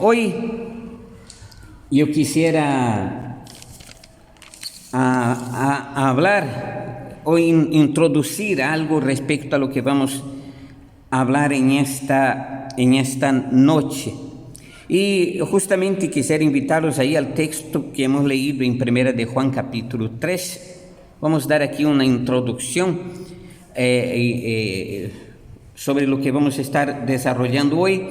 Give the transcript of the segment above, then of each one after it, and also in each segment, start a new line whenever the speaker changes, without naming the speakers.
Hoy yo quisiera hablar o introducir algo respecto a lo que vamos a hablar en esta noche. Y justamente quisiera invitarlos ahí al texto que hemos leído en 1 de Juan capítulo 3. Vamos a dar aquí una introducción sobre lo que vamos a estar desarrollando hoy.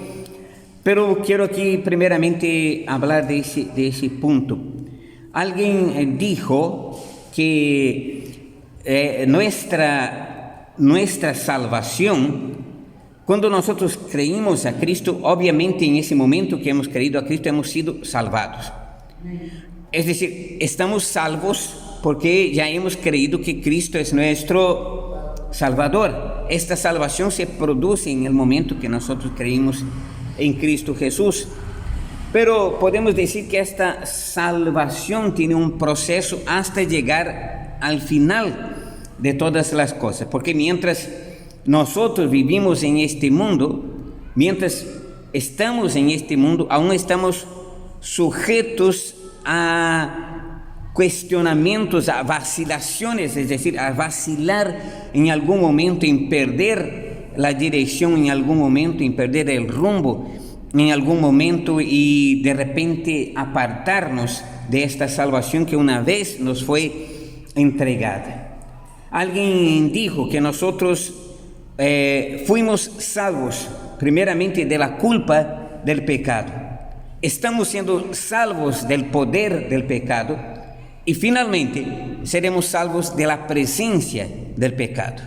Pero quiero aquí primeramente hablar de ese punto. Alguien dijo que nuestra salvación, cuando nosotros creímos a Cristo, obviamente en ese momento que hemos creído a Cristo hemos sido salvados. Es decir, estamos salvos porque ya hemos creído que Cristo es nuestro Salvador. Esta salvación se produce en el momento que nosotros creímos en Cristo Jesús. Pero podemos decir que esta salvación tiene un proceso hasta llegar al final de todas las cosas, porque mientras nosotros vivimos en este mundo, mientras estamos en este mundo, aún estamos sujetos a cuestionamientos, a vacilaciones, es decir, a vacilar en algún momento, en perder la dirección en algún momento, en perder el rumbo en algún momento y de repente apartarnos de esta salvación que una vez nos fue entregada. Alguien dijo que nosotros fuimos salvos primeramente de la culpa del pecado, estamos siendo salvos del poder del pecado y finalmente seremos salvos de la presencia del pecado.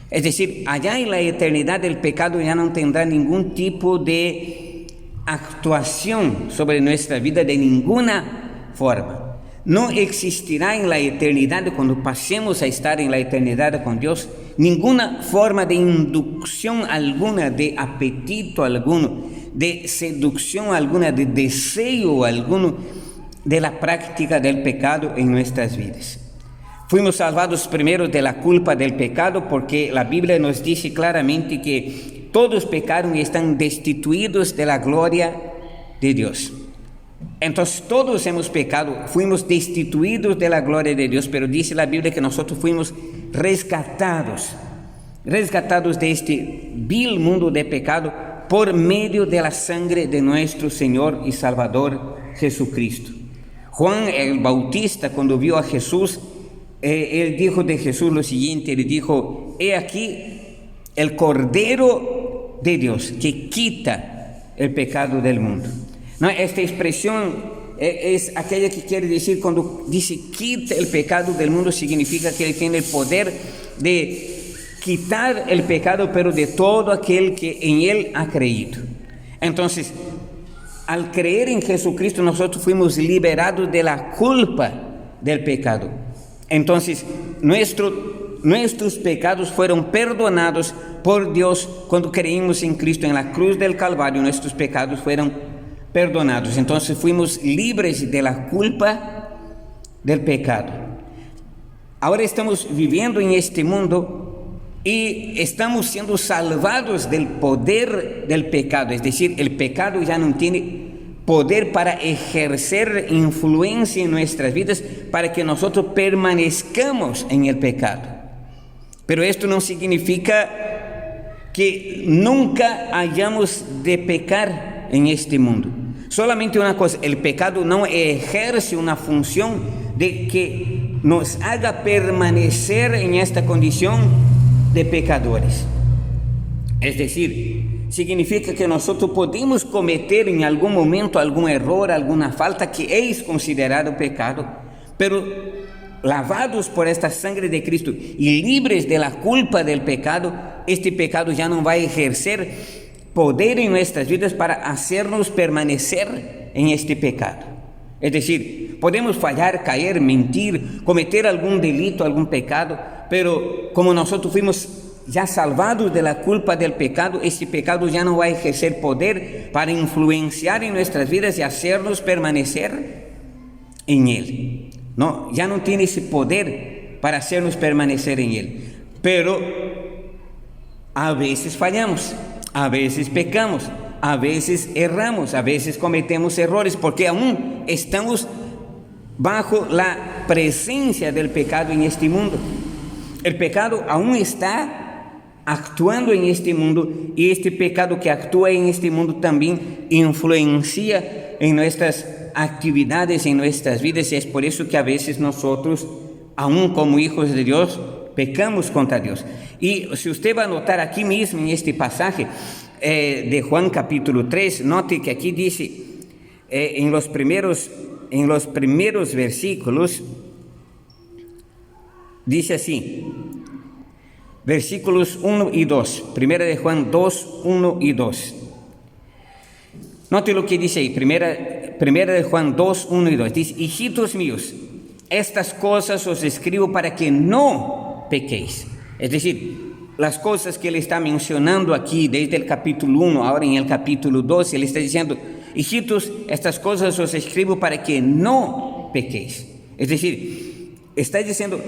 Es decir, allá en la eternidad el pecado ya no tendrá ningún tipo de actuación sobre nuestra vida de ninguna forma. No existirá en la eternidad, cuando pasemos a estar en la eternidad con Dios, ninguna forma de inducción alguna, de apetito alguno, de seducción alguna, de deseo alguno de la práctica del pecado en nuestras vidas. Fuimos salvados primero de la culpa del pecado porque la Biblia nos dice claramente que todos pecaron y están destituidos de la gloria de Dios. Entonces todos hemos pecado, fuimos destituidos de la gloria de Dios, pero dice la Biblia que nosotros fuimos rescatados de este vil mundo de pecado por medio de la sangre de nuestro Señor y Salvador Jesucristo. Juan el Bautista, cuando vio a Jesús, él dijo de Jesús lo siguiente, él dijo: he aquí el Cordero de Dios que quita el pecado del mundo. ¿No? Esta expresión es aquella que quiere decir, cuando dice quita el pecado del mundo, significa que él tiene el poder de quitar el pecado, pero de todo aquel que en él ha creído. Entonces, al creer en Jesucristo, nosotros fuimos liberados de la culpa del pecado. Entonces, nuestros pecados fueron perdonados por Dios cuando creímos en Cristo en la cruz del Calvario. Nuestros pecados fueron perdonados. Entonces, fuimos libres de la culpa del pecado. Ahora estamos viviendo en este mundo y estamos siendo salvados del poder del pecado. Es decir, el pecado ya no tiene poder para ejercer influencia en nuestras vidas, para que nosotros permanezcamos en el pecado. Pero esto no significa que nunca hayamos de pecar en este mundo. Solamente una cosa: el pecado no ejerce una función de que nos haga permanecer en esta condición de pecadores. Es decir, significa que nosotros podemos cometer en algún momento algún error, alguna falta que es considerado pecado, pero lavados por esta sangre de Cristo y libres de la culpa del pecado, este pecado ya no va a ejercer poder en nuestras vidas para hacernos permanecer en este pecado. Es decir, podemos fallar, caer, mentir, cometer algún delito, algún pecado, pero como nosotros fuimos ya salvados de la culpa del pecado, este pecado ya no va a ejercer poder para influenciar en nuestras vidas y hacernos permanecer en él. No, ya no tiene ese poder para hacernos permanecer en él. Pero a veces fallamos, a veces pecamos, a veces erramos, a veces cometemos errores, porque aún estamos bajo la presencia del pecado en este mundo. El pecado aún está actuando en este mundo, y este pecado que actúa en este mundo también influencia en nuestras actividades, en nuestras vidas, y es por eso que a veces nosotros, aún como hijos de Dios, pecamos contra Dios. Y si usted va a notar aquí mismo en este pasaje de Juan capítulo 3, note que aquí dice, en los primeros versículos, dice así, versículos 1 y 2, primera de Juan 2, 1 y 2. Note lo que dice ahí, primera de Juan 2, 1 y 2. Dice: hijitos míos, estas cosas os escribo para que no pequéis. Es decir, las cosas que él está mencionando aquí desde el capítulo 1, ahora en el capítulo 2, él está diciendo: hijitos, estas cosas os escribo para que no pequéis. Es decir, está diciendo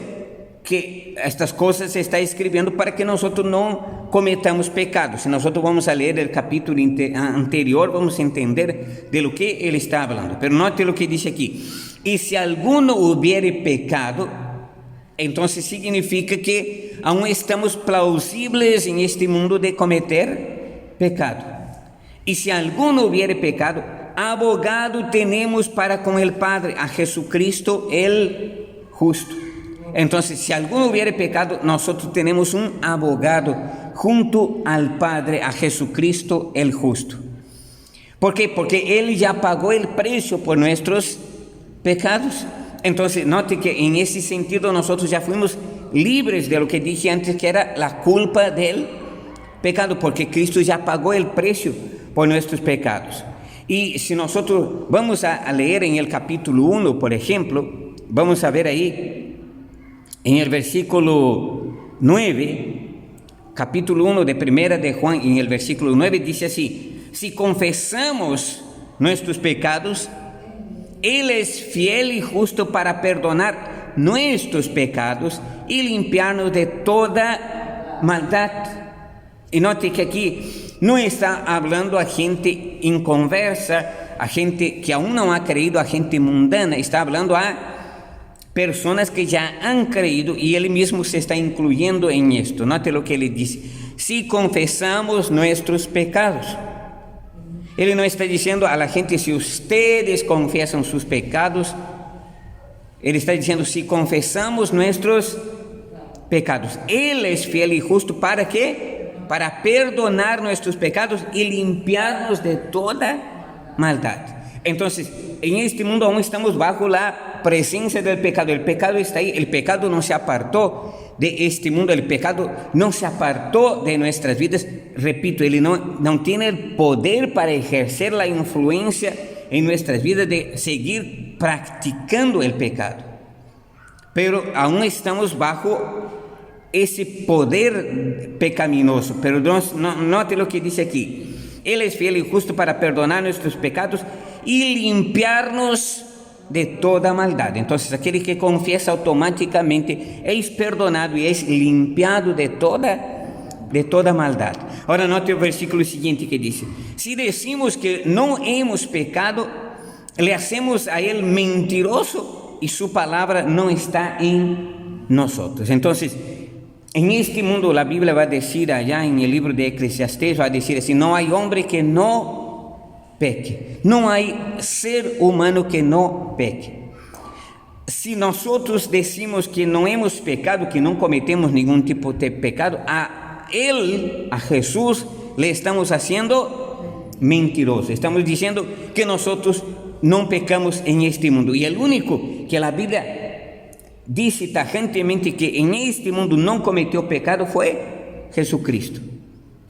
que estas cosas se está escribiendo para que nosotros no cometamos pecados. Si nosotros vamos a leer el capítulo anterior, vamos a entender de lo que él está hablando. Pero note lo que dice aquí: y si alguno hubiere pecado, entonces significa que aún estamos plausibles en este mundo de cometer pecado. Y si alguno hubiere pecado, abogado tenemos para con el Padre, a Jesucristo el justo. Entonces, si alguno hubiere pecado, nosotros tenemos un abogado junto al Padre, a Jesucristo el justo. ¿Por qué? Porque Él ya pagó el precio por nuestros pecados. Entonces, note que en ese sentido nosotros ya fuimos libres de lo que dije antes, que era la culpa del pecado, porque Cristo ya pagó el precio por nuestros pecados. Y si nosotros vamos a leer en el capítulo 1, por ejemplo, vamos a ver ahí, en el versículo 9, capítulo 1 de primera de Juan, en el versículo 9 dice así: si confesamos nuestros pecados, Él es fiel y justo para perdonar nuestros pecados y limpiarnos de toda maldad. Y note que aquí no está hablando a gente inconversa, a gente que aún no ha creído, a gente mundana. Está hablando a personas que ya han creído, y él mismo se está incluyendo en esto. Note lo que él dice: si confesamos nuestros pecados. Él no está diciendo a la gente: si ustedes confiesan sus pecados. Él está diciendo: si confesamos nuestros pecados, Él es fiel y justo para ¿qué? Para perdonar nuestros pecados y limpiarnos de toda maldad. Entonces, en este mundo aún estamos bajo la presencia del pecado. El pecado está ahí, el pecado no se apartó de este mundo, el pecado no se apartó de nuestras vidas. Repito, él no tiene el poder para ejercer la influencia en nuestras vidas de seguir practicando el pecado. Pero aún estamos bajo ese poder pecaminoso. Pero note lo que dice aquí: Él es fiel y justo para perdonar nuestros pecados y limpiarnos de toda maldad. Entonces, aquel que confiesa automáticamente es perdonado y es limpiado de toda maldad. Ahora note el versículo siguiente que dice: si decimos que no hemos pecado, le hacemos a Él mentiroso y su palabra no está en nosotros. Entonces, en este mundo la Biblia va a decir allá en el libro de Eclesiastés, va a decir así: no hay hombre que no peque, no hay ser humano que no peque. Si nosotros decimos que no hemos pecado, que no cometemos ningún tipo de pecado, a Él, a Jesús, le estamos haciendo mentiroso. Estamos diciendo que nosotros no pecamos en este mundo. Y el único que la Biblia dice tajantemente que en este mundo no cometió pecado fue Jesucristo.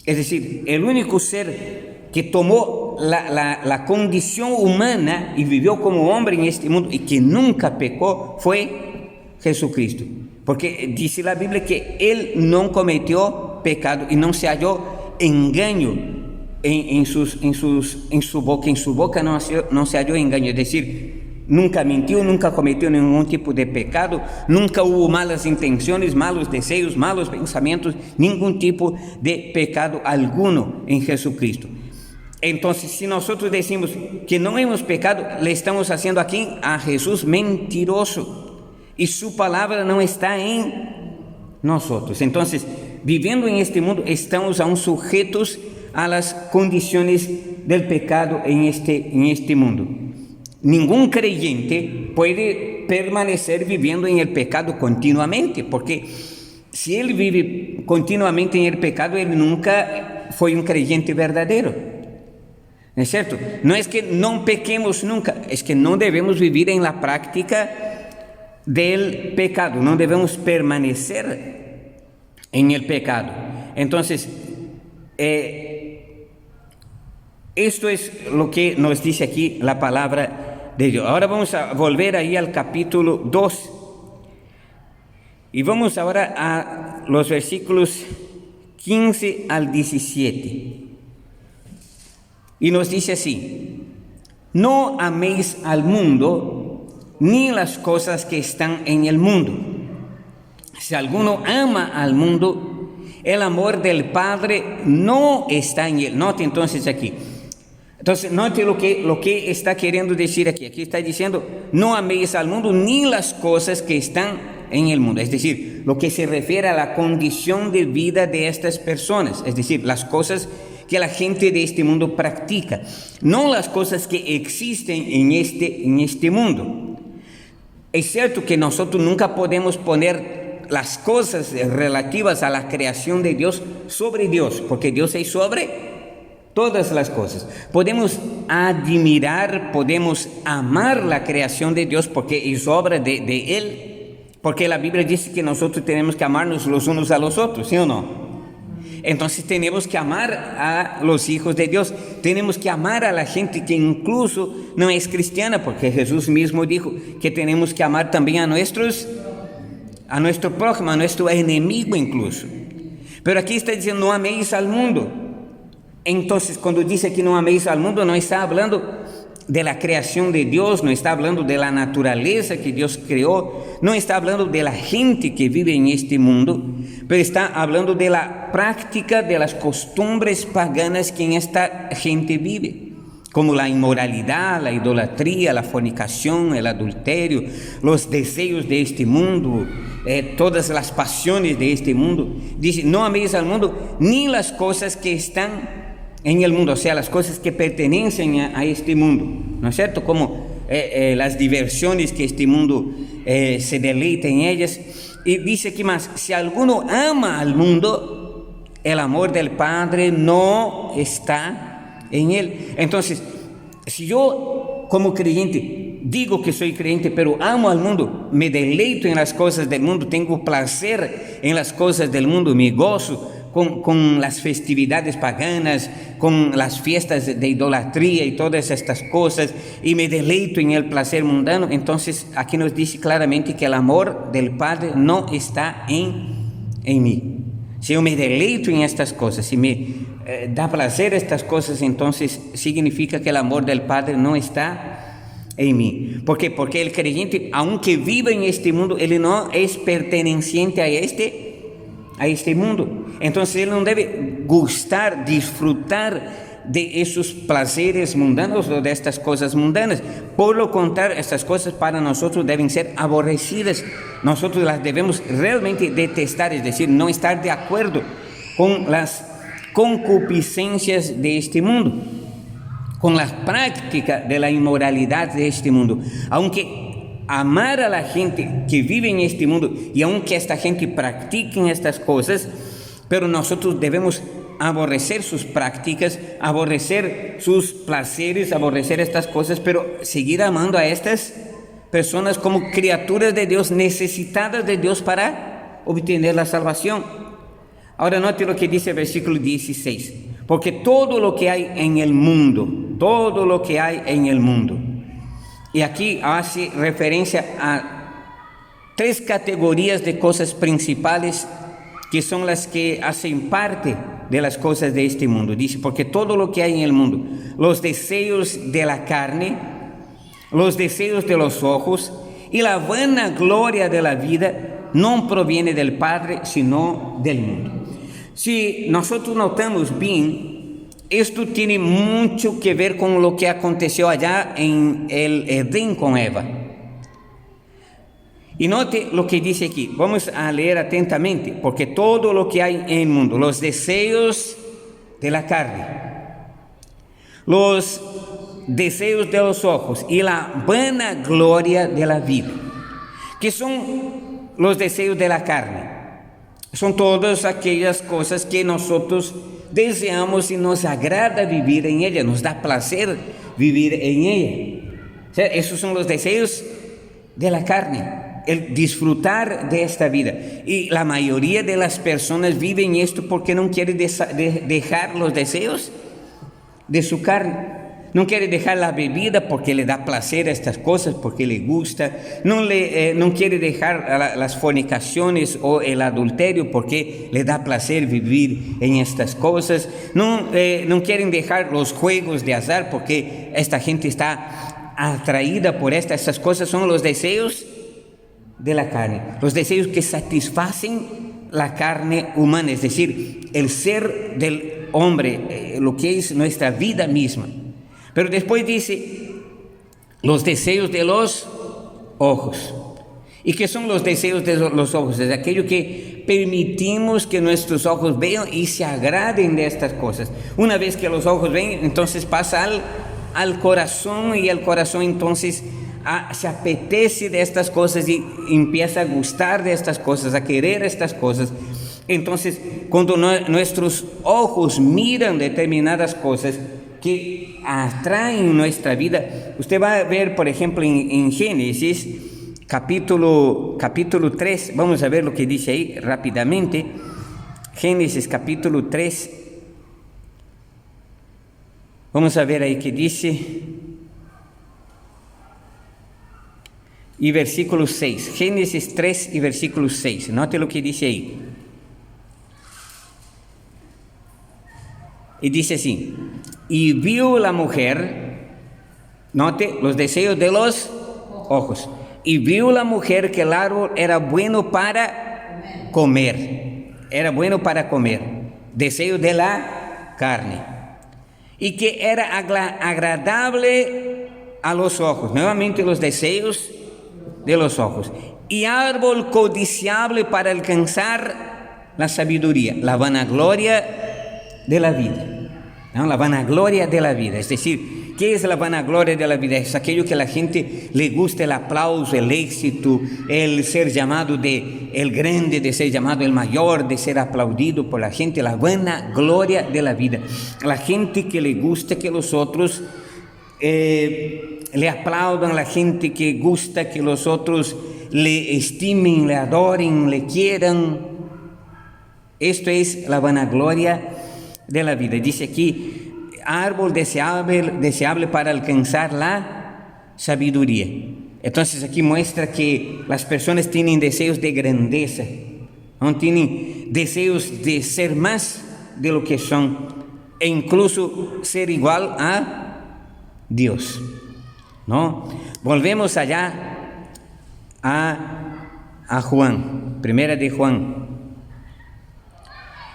Es decir, el único ser que tomó la condición humana y vivió como hombre en este mundo y que nunca pecó fue Jesucristo. Porque dice la Biblia que Él no cometió pecado y no se halló engaño en su boca no se halló engaño. Es decir, nunca mintió, nunca cometió ningún tipo de pecado, nunca hubo malas intenciones, malos deseos, malos pensamientos, ningún tipo de pecado alguno en Jesucristo. Entonces, si nosotros decimos que no hemos pecado, le estamos haciendo aquí a Jesús mentiroso y su palabra no está en nosotros. Entonces, viviendo en este mundo, estamos aún sujetos a las condiciones del pecado en este mundo. Ningún creyente puede permanecer viviendo en el pecado continuamente, porque si él vive continuamente en el pecado, él nunca fue un creyente verdadero. ¿No es cierto? No es que no pequemos nunca, es que no debemos vivir en la práctica del pecado, no debemos permanecer en el pecado. Entonces, esto es lo que nos dice aquí la palabra de Dios. Ahora vamos a volver ahí al capítulo 2 y vamos ahora a los versículos 15 al 17. Y nos dice así: no améis al mundo ni las cosas que están en el mundo. Si alguno ama al mundo, el amor del Padre no está en él. Note entonces aquí. Entonces, note lo que está queriendo decir aquí. Aquí está diciendo: no améis al mundo ni las cosas que están en el mundo. Es decir, lo que se refiere a la condición de vida de estas personas. Es decir, las cosas que la gente de este mundo practica, no las cosas que existen en este mundo. Es cierto que nosotros nunca podemos poner las cosas relativas a la creación de Dios sobre Dios, porque Dios es sobre todas las cosas. Podemos admirar, podemos amar la creación de Dios porque es obra de Él, porque la Biblia dice que nosotros tenemos que amarnos los unos a los otros, ¿sí o no? Entonces tenemos que amar a los hijos de Dios, tenemos que amar a la gente que incluso no es cristiana, porque Jesús mismo dijo que tenemos que amar también a nuestro prójimo, a nuestro enemigo incluso. Pero aquí está diciendo: no améis al mundo. Entonces, cuando dice que no améis al mundo, no está hablando de la creación de Dios, no está hablando de la naturaleza que Dios creó, no está hablando de la gente que vive en este mundo, pero está hablando de la práctica de las costumbres paganas que en esta gente vive, como la inmoralidad, la idolatría, la fornicación, el adulterio, los deseos de este mundo, todas las pasiones de este mundo. Dice: no améis al mundo ni las cosas que están en el mundo, o sea, las cosas que pertenecen a este mundo, ¿no es cierto? Como las diversiones que este mundo se deleita en ellas. Y dice aquí más: si alguno ama al mundo, el amor del Padre no está en él. Entonces, si yo como creyente digo que soy creyente, pero amo al mundo, me deleito en las cosas del mundo, tengo placer en las cosas del mundo, me gozo con las festividades paganas, con las fiestas de idolatría y todas estas cosas, y me deleito en el placer mundano, entonces aquí nos dice claramente que el amor del Padre no está en mí. Si yo me deleito en estas cosas, si me da placer estas cosas, entonces significa que el amor del Padre no está en mí. ¿Por qué? Porque el creyente, aunque viva en este mundo, él no es perteneciente a este mundo. Entonces él no debe gustar, disfrutar de esos placeres mundanos o de estas cosas mundanas. Por lo contrario, estas cosas para nosotros deben ser aborrecidas. Nosotros las debemos realmente detestar, es decir, no estar de acuerdo con las concupiscencias de este mundo, con la práctica de la inmoralidad de este mundo. Aunque amar a la gente que vive en este mundo, y aunque esta gente practique estas cosas, pero nosotros debemos aborrecer sus prácticas, aborrecer sus placeres, aborrecer estas cosas, pero seguir amando a estas personas como criaturas de Dios, necesitadas de Dios para obtener la salvación. Ahora note lo que dice el versículo 16: porque todo lo que hay en el mundo, y aquí hace referencia a 3 categorías de cosas principales que son las que hacen parte de las cosas de este mundo. Dice: porque todo lo que hay en el mundo, los deseos de la carne, los deseos de los ojos y la vanagloria de la vida no proviene del Padre, sino del mundo. Si nosotros notamos bien, esto tiene mucho que ver con lo que aconteció allá en el Edén con Eva. Y note lo que dice aquí, vamos a leer atentamente, porque todo lo que hay en el mundo, los deseos de la carne, los deseos de los ojos y la vanagloria de la vida, que son los deseos de la carne, son todas aquellas cosas que nosotros deseamos y nos agrada vivir en ella, nos da placer vivir en ella. O sea, esos son los deseos de la carne, el disfrutar de esta vida. Y la mayoría de las personas viven esto porque no quieren dejar los deseos de su carne. No quiere dejar la bebida porque le da placer a estas cosas, porque le gusta. No quiere dejar las fornicaciones o el adulterio porque le da placer vivir en estas cosas. No quieren dejar los juegos de azar porque esta gente está atraída por estas cosas. Son los deseos de la carne, los deseos que satisfacen la carne humana, es decir, el ser del hombre, lo que es nuestra vida misma. Pero después dice los deseos de los ojos. ¿Y qué son los deseos de los ojos? Es aquello que permitimos que nuestros ojos vean y se agraden de estas cosas. Una vez que los ojos ven, entonces pasa al corazón, y el corazón entonces se apetece de estas cosas y empieza a gustar de estas cosas, a querer estas cosas. Entonces, cuando nuestros ojos miran determinadas cosas que atraen nuestra vida, usted va a ver, por ejemplo, en Génesis capítulo 3, vamos a ver lo que dice ahí rápidamente. Génesis capítulo 3, vamos a ver ahí que dice, y versículo 6, Génesis 3 y versículo 6, note lo que dice ahí. Y dice así: y vio la mujer, note los deseos de los ojos, y vio la mujer que el árbol era bueno para comer, deseo de la carne, y que era agradable a los ojos, nuevamente los deseos de los ojos, y árbol codiciable para alcanzar la sabiduría, la vanagloria de la vida. ¿No? La vanagloria de la vida, es decir, ¿qué es la vanagloria de la vida? Es aquello que a la gente le gusta, el aplauso, el éxito, el ser llamado el grande, de ser llamado el mayor, de ser aplaudido por la gente, la vanagloria de la vida. La gente que le gusta que los otros le aplaudan, la gente que gusta que los otros le estimen, le adoren, le quieran. Esto es la vanagloria de la vida. Dice aquí, árbol deseable para alcanzar la sabiduría. Entonces aquí muestra que las personas tienen deseos de grandeza, ¿no? Tienen deseos de ser más de lo que son, e incluso ser igual a Dios, ¿no? Volvemos allá a Juan, primera de Juan.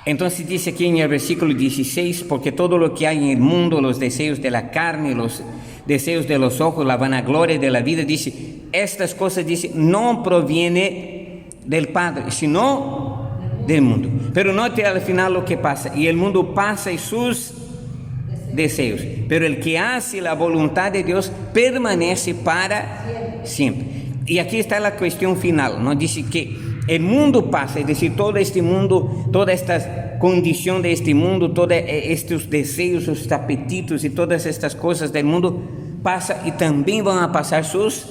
Entonces dice aquí en el versículo 16, porque todo lo que hay en el mundo, los deseos de la carne, los deseos de los ojos, la vanagloria de la vida, dice, estas cosas, dice, no proviene del Padre, sino del mundo. Pero note al final lo que pasa, y el mundo pasa y sus deseos, pero el que hace la voluntad de Dios permanece para siempre. Y aquí está la cuestión final, ¿no? Dice que el mundo pasa, es decir, todo este mundo, toda esta condición de este mundo, todos estos deseos, estos apetitos y todas estas cosas del mundo pasa, y también van a pasar sus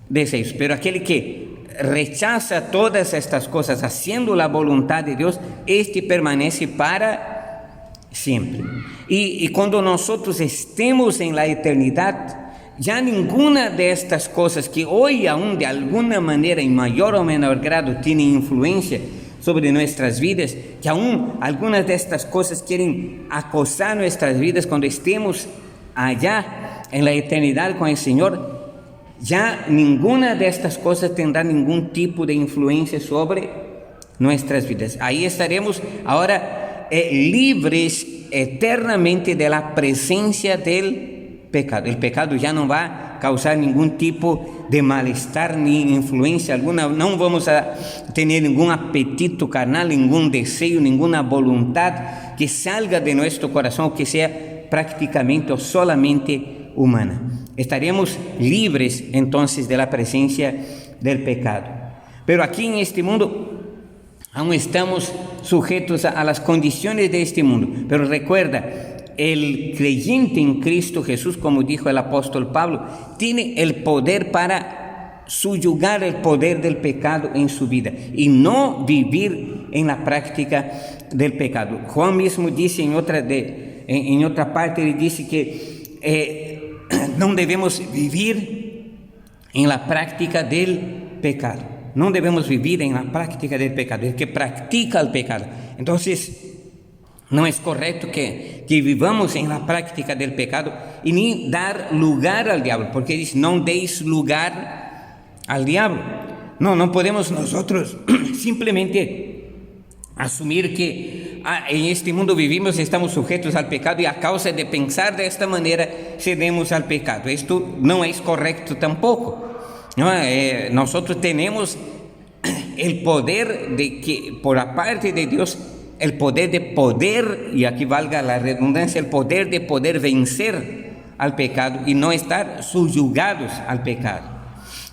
deseos. Pero aquel que rechaza todas estas cosas haciendo la voluntad de Dios, este permanece para siempre. Y cuando nosotros estemos en la eternidad, ya ninguna de estas cosas que hoy aún de alguna manera en mayor o menor grado tienen influencia sobre nuestras vidas, que aún algunas de estas cosas quieren acosar nuestras vidas, cuando estemos allá en la eternidad con el Señor, ya ninguna de estas cosas tendrá ningún tipo de influencia sobre nuestras vidas. Ahí estaremos ahora libres eternamente de la presencia del pecado. El pecado ya no va a causar ningún tipo de malestar ni influencia alguna. No vamos a tener ningún apetito carnal, ningún deseo, ninguna voluntad que salga de nuestro corazón, que sea prácticamente o solamente humana. Estaremos libres entonces de la presencia del pecado. Pero aquí en este mundo aún estamos sujetos a las condiciones de este mundo. Pero recuerda, el creyente en Cristo Jesús, como dijo el apóstol Pablo, tiene el poder para subyugar el poder del pecado en su vida y no vivir en la práctica del pecado. Juan mismo dice en otra parte, le dice que no debemos vivir en la práctica del pecado. No debemos vivir en la práctica del pecado, el que practica el pecado. Entonces, no es correcto que vivamos en la práctica del pecado y ni dar lugar al diablo, porque dice, no deis lugar al diablo. No podemos nosotros simplemente asumir que en este mundo vivimos, estamos sujetos al pecado y a causa de pensar de esta manera cedemos al pecado. Esto no es correcto tampoco. ¿No? Nosotros tenemos el poder de que, por la parte de Dios, el poder de poder, y aquí valga la redundancia, el poder de poder vencer al pecado y no estar subyugados al pecado.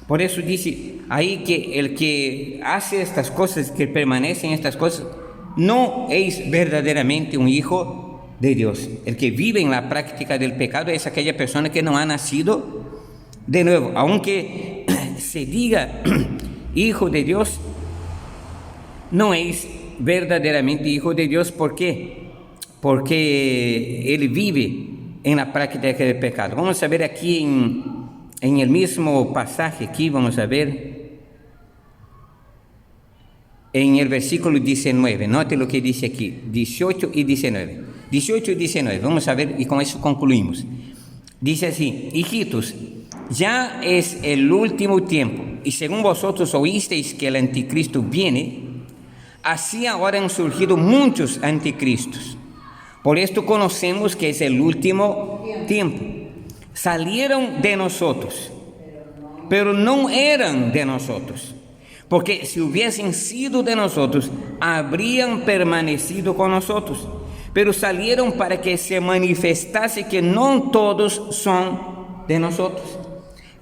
Por eso dice ahí que el que hace estas cosas, que permanece en estas cosas, no es verdaderamente un hijo de Dios. El que vive en la práctica del pecado es aquella persona que no ha nacido de nuevo. Aunque se diga hijo de Dios, no es verdaderamente hijo de Dios. ¿Por qué? Porque él vive en la práctica del pecado. Vamos a ver aquí en el mismo pasaje, aquí vamos a ver en el versículo 19, note lo que dice aquí, 18 y 19. 18 y 19, vamos a ver y con eso concluimos. Dice así: hijitos, ya es el último tiempo, y según vosotros oísteis que el anticristo viene, así ahora han surgido muchos anticristos. Por esto conocemos que es el último tiempo. Salieron de nosotros, pero no eran de nosotros, porque si hubiesen sido de nosotros, habrían permanecido con nosotros. Pero salieron para que se manifestase que no todos son de nosotros.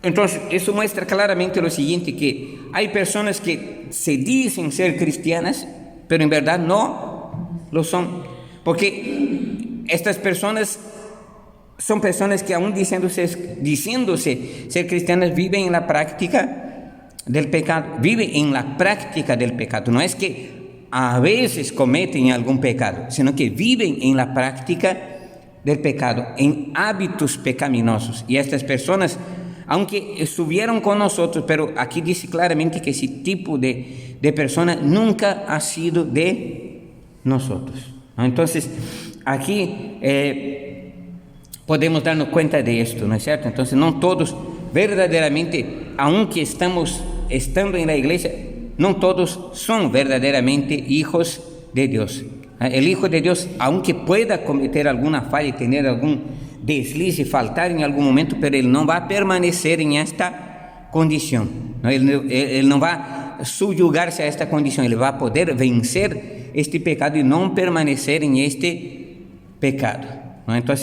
Entonces, eso muestra claramente lo siguiente, que hay personas que se dicen ser cristianas, pero en verdad no lo son. Porque estas personas son personas que aún diciéndose ser cristianas, viven en la práctica del pecado. Viven en la práctica del pecado. No es que a veces cometen algún pecado, sino que viven en la práctica del pecado, en hábitos pecaminosos. Y estas personas, aunque estuvieron con nosotros, pero aquí dice claramente que ese tipo de persona nunca ha sido de nosotros. Entonces, aquí podemos darnos cuenta de esto, ¿no es cierto? Entonces, no todos verdaderamente, aunque estando en la iglesia, no todos son verdaderamente hijos de Dios. El hijo de Dios, aunque pueda cometer alguna falla y tener algún deslize, faltar en algún momento, pero él no va a permanecer en esta condición, ¿no? Él no va a subyugarse a esta condición, él va a poder vencer este pecado y no permanecer en este pecado, ¿no? Entonces,